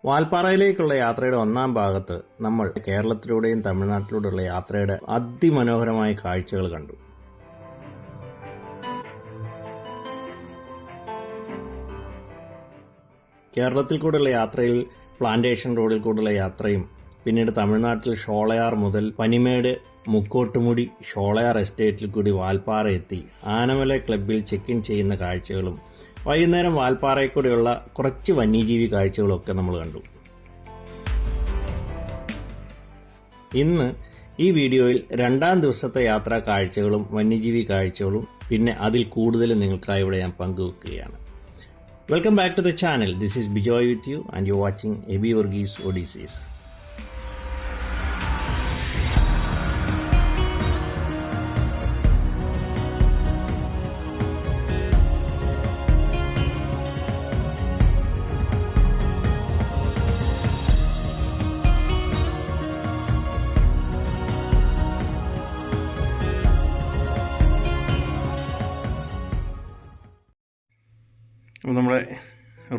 വാൽപ്പാറയിലേക്കുള്ള യാത്രയുടെ ഒന്നാം ഭാഗത്ത് നമ്മൾ കേരളത്തിലൂടെയും തമിഴ്നാട്ടിലൂടെയുള്ള യാത്രയുടെ അതിമനോഹരമായ കാഴ്ചകൾ കണ്ടു. കേരളത്തിൽ കൂടെയുള്ള യാത്രയിൽ പ്ലാന്റേഷൻ റോഡിൽ കൂടെയുള്ള യാത്രയും പിന്നീട് തമിഴ്നാട്ടിൽ ഷോളയാർ മുതൽ പനിമേട് മുക്കോട്ടുമുടി ഷോളയാർ എസ്റ്റേറ്റിൽ കൂടി വാൽപ്പാറ എത്തി ആനമല ക്ലബ്ബിൽ ചെക്ക് ഇൻ ചെയ്യുന്ന കാഴ്ചകളും വൈകുന്നേരം വാൽപ്പാറയിൽ കൂടെയുള്ള കുറച്ച് വന്യജീവി കാഴ്ചകളൊക്കെ നമ്മൾ കണ്ടു. ഇന്ന് ഈ വീഡിയോയിൽ രണ്ടാം ദിവസത്തെ യാത്രാ കാഴ്ചകളും വന്യജീവി കാഴ്ചകളും പിന്നെ അതിൽ കൂടുതൽ നിങ്ങൾക്കായി ഇവിടെ ഞാൻ പങ്കുവെക്കുകയാണ്. Welcome back to the channel. This is Bijoy with you and you watching Eby Varghese odysseys. നമ്മുടെ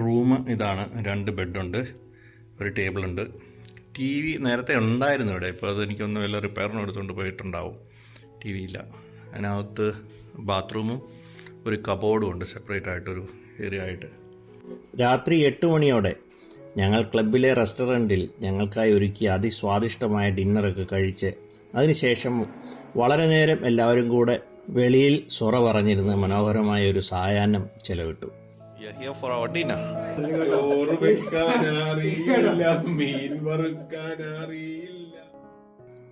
റൂം ഇതാണ്. 2 ബെഡുണ്ട്, ഒരു ടേബിളുണ്ട്, ടി വി നേരത്തെ ഉണ്ടായിരുന്നു ഇവിടെ. ഇപ്പോൾ അതെനിക്കൊന്ന് വല്ല റിപ്പയറിനും എടുത്തുകൊണ്ട് പോയിട്ടുണ്ടാവും. ടി വി ഇല്ല. അതിനകത്ത് ബാത്റൂമും ഒരു കബോർഡും ഉണ്ട്, സെപ്പറേറ്റ് ആയിട്ടൊരു ഏരിയ ആയിട്ട്. രാത്രി 8 മണിയോടെ ഞങ്ങൾ ക്ലബിലെ റെസ്റ്റോറൻറ്റിൽ ഞങ്ങൾക്കായി ഒരുക്കിയ അതിസ്വാദിഷ്ടമായ ഡിന്നറൊക്കെ കഴിച്ച് അതിനുശേഷം വളരെ നേരം എല്ലാവരും കൂടെ വെളിയിൽ സൊറ പറഞ്ഞിരുന്ന് മനോഹരമായ ഒരു സായാഹ്നം ചെലവിട്ടു. Here for our dinner.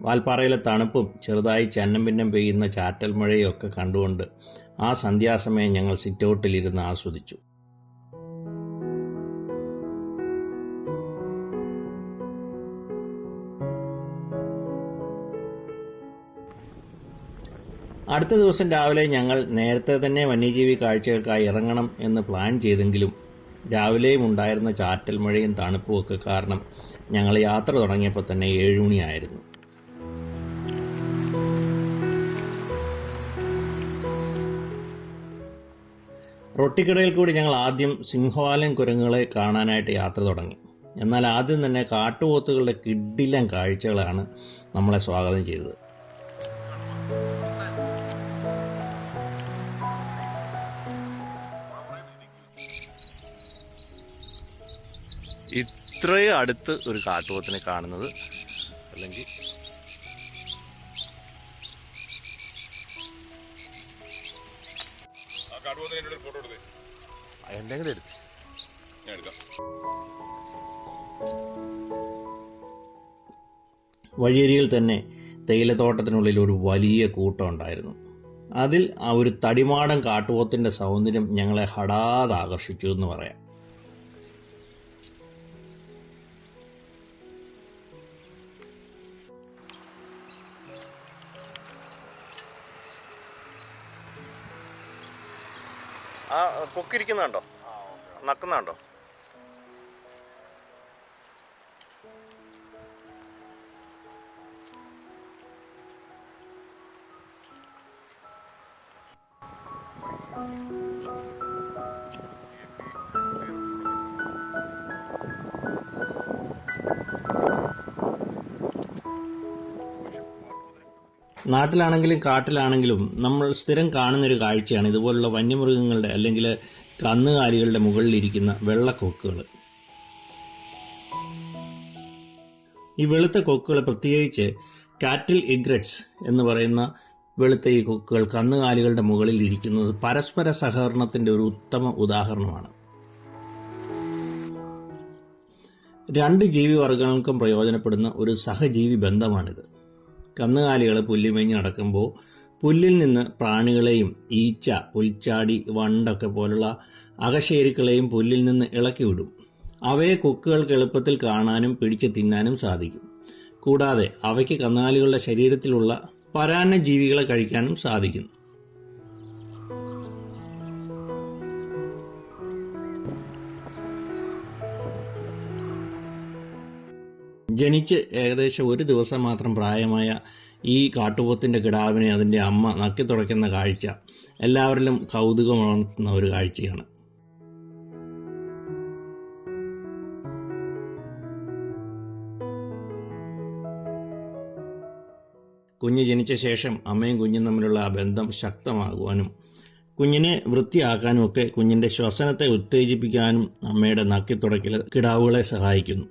വാൽപ്പാറയിലെ തണുപ്പും ചെറുതായി ചന്നം ഭിന്നം പെയ്യുന്ന ചാറ്റൽ മഴയും ഒക്കെ കണ്ടുകൊണ്ട് ആ സന്ധ്യാസമയം ഞങ്ങൾ സിറ്റൗട്ടിലിരുന്ന് ആസ്വദിച്ചു. അടുത്ത ദിവസം രാവിലെ ഞങ്ങൾ നേരത്തെ തന്നെ വന്യജീവി കാഴ്ചകൾക്കായി ഇറങ്ങണം എന്ന് പ്ലാൻ ചെയ്തെങ്കിലും രാവിലെയും ഉണ്ടായിരുന്ന ചാറ്റൽ മഴയും തണുപ്പും ഒക്കെ കാരണം ഞങ്ങൾ യാത്ര തുടങ്ങിയപ്പോൾ തന്നെ 7 മണിയായിരുന്നു. റൊട്ടിക്കടയിൽ കൂടി ഞങ്ങൾ ആദ്യം സിംഹവാലൻ കുരങ്ങുകളെ കാണാനായിട്ട് യാത്ര തുടങ്ങി. എന്നാൽ ആദ്യം തന്നെ കാട്ടുപോത്തുകളുടെ കിടിലൻ കാഴ്ചകളാണ് നമ്മളെ സ്വാഗതം ചെയ്തത്. ഇത്രയും അടുത്ത് ഒരു കാട്ടുപോത്തിനെ കാണുന്നത് അല്ലെങ്കിൽ വഴിയരികിൽ തന്നെ തേയിലത്തോട്ടത്തിനുള്ളിൽ ഒരു വലിയ കൂട്ടം ഉണ്ടായിരുന്നു. അതിൽ ആ ഒരു തടിമാടൻ കാട്ടുപോത്തിൻ്റെ സൗന്ദര്യം ഞങ്ങളെ ഹഠാത് ആകർഷിച്ചു എന്ന് പറയാം. ആ കൊക്കിരിക്കുന്നുണ്ടോ, നക്കുന്നുണ്ടോ? നാട്ടിലാണെങ്കിലും കാട്ടിലാണെങ്കിലും നമ്മൾ സ്ഥിരം കാണുന്നൊരു കാഴ്ചയാണ് ഇതുപോലുള്ള വന്യമൃഗങ്ങളുടെ അല്ലെങ്കിൽ കന്നുകാലികളുടെ മുകളിലിരിക്കുന്ന വെള്ളക്കൊക്കുകൾ. ഈ വെളുത്ത കൊക്കുകൾ, പ്രത്യേകിച്ച് കാറ്റിൽ ഇഗ്രറ്റ്സ് എന്ന് പറയുന്ന വെളുത്ത ഈ കൊക്കുകൾ കന്നുകാലികളുടെ മുകളിൽ ഇരിക്കുന്നത് പരസ്പര സഹകരണത്തിൻ്റെ ഒരു ഉത്തമ ഉദാഹരണമാണ്. 2 ജീവിവർഗങ്ങൾക്കും പ്രയോജനപ്പെടുന്ന ഒരു സഹജീവി ബന്ധമാണിത്. കന്നുകാലികൾ പുല്ലുമേഞ്ഞ് നടക്കുമ്പോൾ പുല്ലിൽ നിന്ന് പ്രാണികളെയും ഈച്ച, പുൽച്ചാടി, വണ്ടൊക്കെ പോലുള്ള അകശേരുക്കളെയും പുല്ലിൽ നിന്ന് ഇളക്കി വിടും. അവയെ കൊക്കുകൾക്ക് എളുപ്പത്തിൽ കാണാനും പിടിച്ച് തിന്നാനും സാധിക്കും. കൂടാതെ അവയ്ക്ക് കന്നുകാലികളുടെ ശരീരത്തിലുള്ള പരാന്നജീവികളെ കഴിക്കാനും സാധിക്കുന്നു. ജനിച്ച് ഏകദേശം 1 ദിവസം മാത്രം പ്രായമായ ഈ കാട്ടുപോത്തിൻ്റെ കിടാവിനെ അതിൻ്റെ അമ്മ നക്കി തുടയ്ക്കുന്ന കാഴ്ച എല്ലാവരിലും കൗതുകമുണർത്തുന്ന ഒരു കാഴ്ചയാണ്. കുഞ്ഞ് ജനിച്ച ശേഷം അമ്മയും കുഞ്ഞും തമ്മിലുള്ള ആ ബന്ധം ശക്തമാകുവാനും കുഞ്ഞിനെ വൃത്തിയാക്കാനും ഒക്കെ കുഞ്ഞിൻ്റെ ശ്വസനത്തെ ഉത്തേജിപ്പിക്കാനും അമ്മയുടെ നക്കിത്തുടയ്ക്കൽ കിടാവുകളെ സഹായിക്കുന്നു.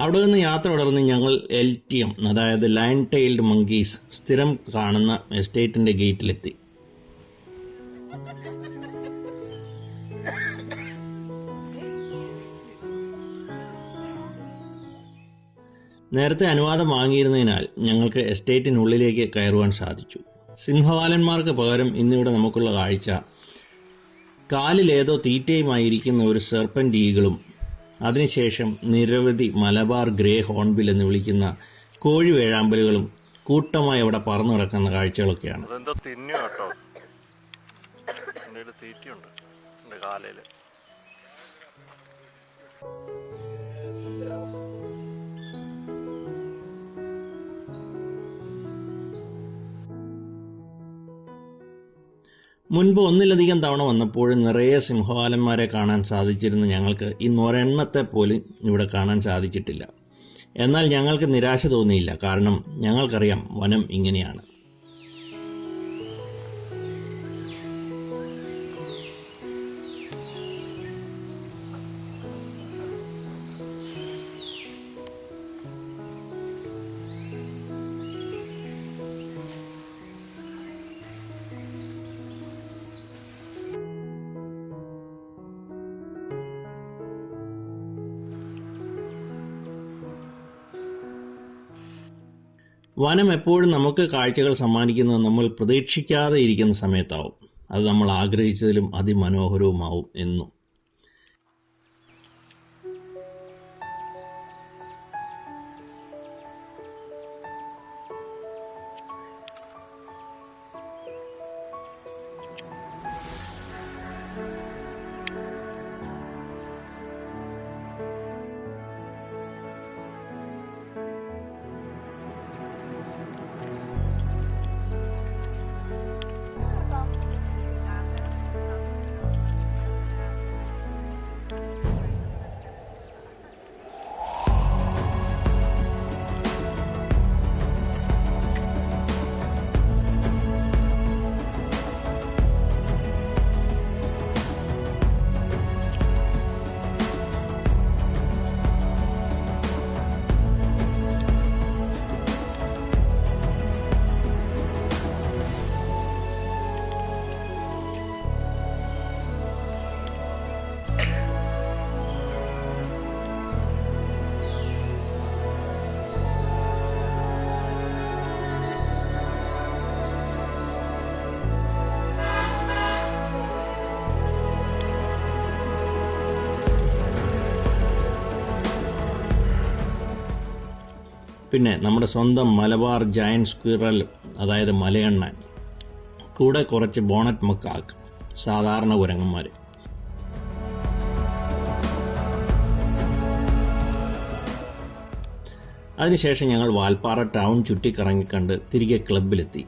അവിടെ നിന്ന് യാത്ര തുടർന്ന് ഞങ്ങൾ LTM, അതായത് ലയൺ ടെയിൽഡ് മങ്കീസ് സ്ഥിരം കാണുന്ന എസ്റ്റേറ്റിൻ്റെ ഗേറ്റിലെത്തി. നേരത്തെ അനുവാദം വാങ്ങിയിരുന്നതിനാൽ ഞങ്ങൾക്ക് എസ്റ്റേറ്റിനുള്ളിലേക്ക് കയറുവാൻ സാധിച്ചു. സിംഹവാലന്മാർക്ക് പകരം ഇന്നിവിടെ നമുക്കുള്ള കാഴ്ച കാലിലേതോ തീറ്റയുമായിരിക്കുന്ന ഒരു സെർപ്പൻ്റ് ഈഗിളും അതിനുശേഷം നിരവധി മലബാർ ഗ്രേ ഹോൺബിൽ എന്ന് വിളിക്കുന്ന കോഴി വേഴാമ്പലുകളും കൂട്ടമായി അവിടെ പറന്നു കിടക്കുന്ന കാഴ്ചകളൊക്കെയാണ്. അതെന്തോ തിന്നു കേട്ടോ, എൻ്റെ തീറ്റയുണ്ട് എൻ്റെ കാലയിൽ. മുൻപ് ഒന്നിലധികം തവണ വന്നപ്പോൾ നിറയെ സിംഹവാലന്മാരെ കാണാൻ സാധിച്ചിരുന്ന ഞങ്ങൾക്ക് ഇന്ന് ഒരെണ്ണത്തെ പോലും ഇവിടെ കാണാൻ സാധിച്ചിട്ടില്ല. എന്നാൽ ഞങ്ങൾക്ക് നിരാശ തോന്നിയില്ല, കാരണം ഞങ്ങൾക്കറിയാം വനം ഇങ്ങനെയാണ്. വനം എപ്പോഴും നമുക്ക് കാഴ്ചകൾ സമ്മാനിക്കുന്നത് നമ്മൾ പ്രതീക്ഷിക്കാതെ ഇരിക്കുന്ന സമയത്താവും. അത് നമ്മൾ ആഗ്രഹിച്ചതിലും അതിമനോഹരവുമാവും എന്നും. പിന്നെ നമ്മുടെ സ്വന്തം മലബാർ ജയൻറ്റ് സ്ക്വിറൽ, അതായത് മലയണ്ണാൻ, കൂടെ കുറച്ച് ബോണറ്റ് മക്കാക്ക്, സാധാരണ കുരങ്ങന്മാർ. അതിനുശേഷം ഞങ്ങൾ വാൽപ്പാറ ടൗൺ ചുറ്റിക്കറങ്ങിക്കണ്ട് തിരികെ ക്ലബിലെത്തി.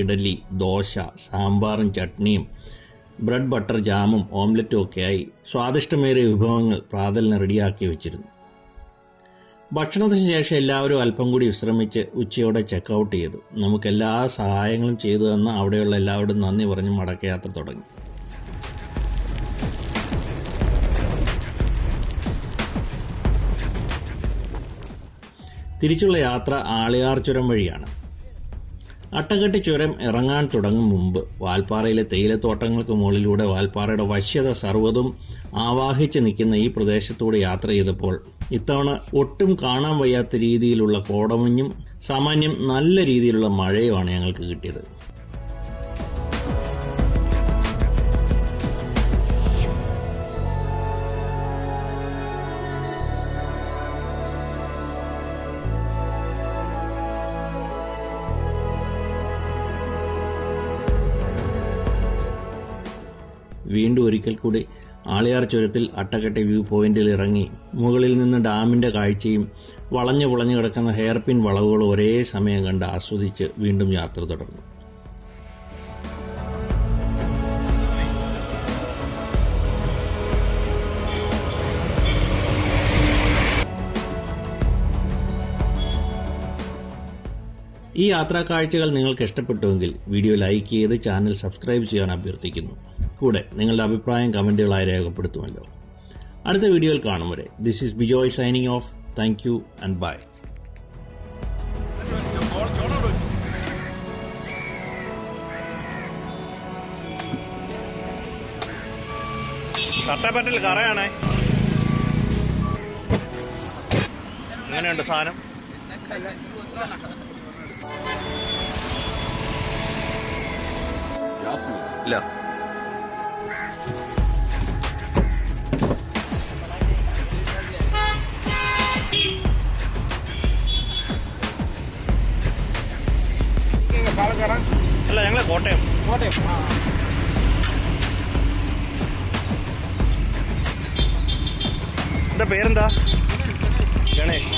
ഇഡലി, ദോശ, സാമ്പാറും ചട്നിയും ബ്രെഡ് ബട്ടർ ജാമും ഓംലെറ്റും ഒക്കെയായി സ്വാദിഷ്ടമേറിയ വിഭവങ്ങൾ പ്രാതലിന് റെഡിയാക്കി വെച്ചിരുന്നു. ഭക്ഷണത്തിന് ശേഷം എല്ലാവരും അല്പം കൂടി വിശ്രമിച്ച് ഉച്ചയോടെ ചെക്കൗട്ട് ചെയ്തു. നമുക്കെല്ലാ സഹായങ്ങളും ചെയ്തു തന്ന അവിടെയുള്ള എല്ലാവരോടും നന്ദി പറഞ്ഞ് മടക്കയാത്ര തുടങ്ങി. തിരിച്ചുള്ള യാത്ര ആളിയാർ ചുരം വഴിയാണ്. അട്ടകെട്ടി ചുരം ഇറങ്ങാൻ തുടങ്ങും മുമ്പ് വാൽപ്പാറയിലെ തേയിലത്തോട്ടങ്ങൾക്ക് മുകളിലൂടെ വാൽപ്പാറയുടെ വശ്യത സർവ്വതും ആവാഹിച്ച് നിൽക്കുന്ന ഈ പ്രദേശത്തൂടെ യാത്ര ചെയ്തപ്പോൾ ഇത്തവണ ഒട്ടും കാണാൻ വയ്യാത്ത രീതിയിലുള്ള കോടമഞ്ഞും സാമാന്യം നല്ല രീതിയിലുള്ള മഴയുമാണ് ഞങ്ങൾക്ക് കിട്ടിയത്. വീണ്ടും ഒരിക്കൽ കൂടി ആളിയാർ ചുരത്തിൽ അട്ടക്കട്ടെ വ്യൂ പോയിന്റിൽ ഇറങ്ങി മുകളിൽ നിന്ന് ഡാമിൻ്റെ കാഴ്ചയും വളഞ്ഞു പുളഞ്ഞു കിടക്കുന്ന ഹെയർപിൻ വളവുകളും ഒരേ സമയം കണ്ട് ആസ്വദിച്ച് വീണ്ടും യാത്ര തുടർന്നു. ഈ യാത്രാ കാഴ്ചകൾ നിങ്ങൾക്ക് ഇഷ്ടപ്പെട്ടുവെങ്കിൽ വീഡിയോ ലൈക്ക് ചെയ്ത് ചാനൽ സബ്സ്ക്രൈബ് ചെയ്യാൻ അഭ്യർത്ഥിക്കുന്നു. കൂടെ നിങ്ങളുടെ അഭിപ്രായം കമൻറ്റുകളായി രേഖപ്പെടുത്തുമല്ലോ. അടുത്ത വീഡിയോയിൽ കാണും വരെ this is Bijoy signing off. Thank you and bye. തട്ടപ്പറ്റിൽ കറയാണേ. എങ്ങനെയുണ്ട് സാധനം? ഇല്ല. അല്ല, ഞങ്ങള് കോട്ടയം. എന്താ പേരെന്താ? ഗണേഷ്.